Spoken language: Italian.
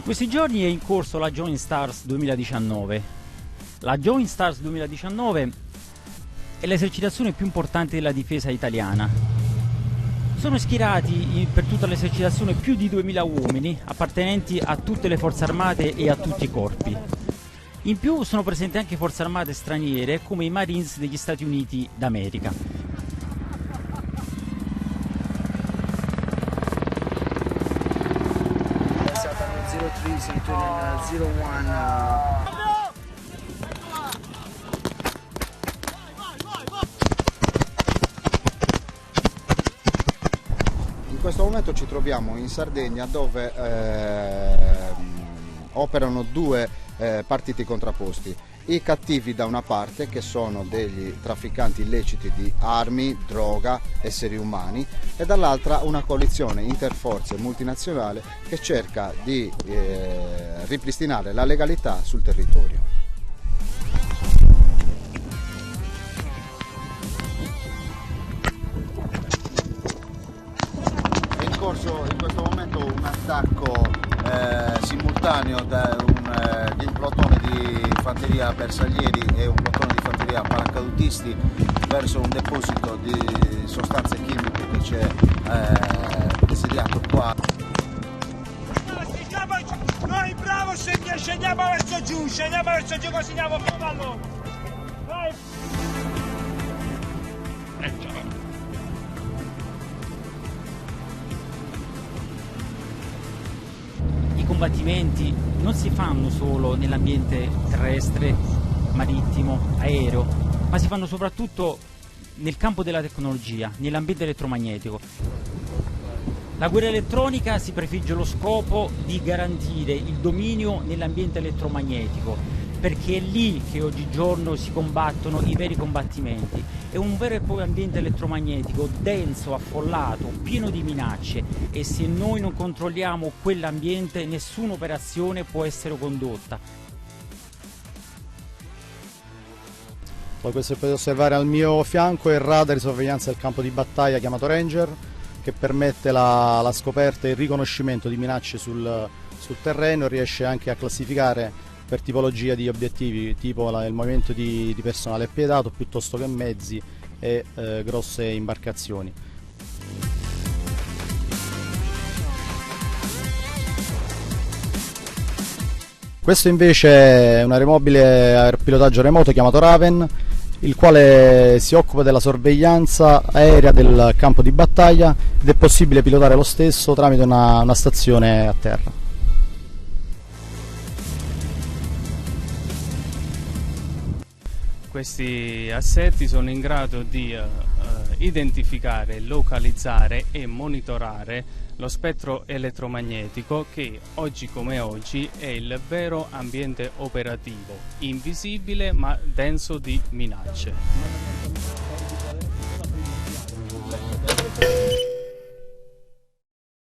questi giorni è in corso la Joint Stars 2019. La Joint Stars 2019 è l'esercitazione più importante della difesa italiana. Sono schierati per tutta l'esercitazione più di 2000 uomini appartenenti a tutte le forze armate e a tutti i corpi. In più sono presenti anche forze armate straniere come i Marines degli Stati Uniti d'America. In questo momento ci troviamo in Sardegna dove operano due partiti contrapposti. I cattivi da una parte, che sono degli trafficanti illeciti di armi, droga, esseri umani, e dall'altra una coalizione interforze multinazionale che cerca di ripristinare la legalità sul territorio. È in corso in questo momento un attacco simultaneo di un plotone di fanteria bersaglieri e un plotone di fanteria paracadutisti verso un deposito di sostanze chimiche che c'è insediato qua. Noi bravo, scendiamo verso giù così andiamo più pallone. Vai! I combattimenti non si fanno solo nell'ambiente terrestre, marittimo, aereo, ma si fanno soprattutto nel campo della tecnologia, nell'ambiente elettromagnetico. La guerra elettronica si prefigge lo scopo di garantire il dominio nell'ambiente elettromagnetico, perché è lì che oggigiorno si combattono i veri combattimenti. È un vero e proprio ambiente elettromagnetico denso, affollato, pieno di minacce, e se noi non controlliamo quell'ambiente nessuna operazione può essere condotta. Poi questo che potete osservare al mio fianco è il radar di sorveglianza del campo di battaglia chiamato Ranger, che permette la scoperta e il riconoscimento di minacce sul terreno e riesce anche a classificare per tipologia di obiettivi, tipo il movimento di personale appiedato piuttosto che mezzi e grosse imbarcazioni. Questo invece è un aeromobile a pilotaggio remoto chiamato Raven, il quale si occupa della sorveglianza aerea del campo di battaglia ed è possibile pilotare lo stesso tramite una stazione a terra. Questi assetti sono in grado di identificare, localizzare e monitorare lo spettro elettromagnetico che oggi come oggi è il vero ambiente operativo, invisibile ma denso di minacce.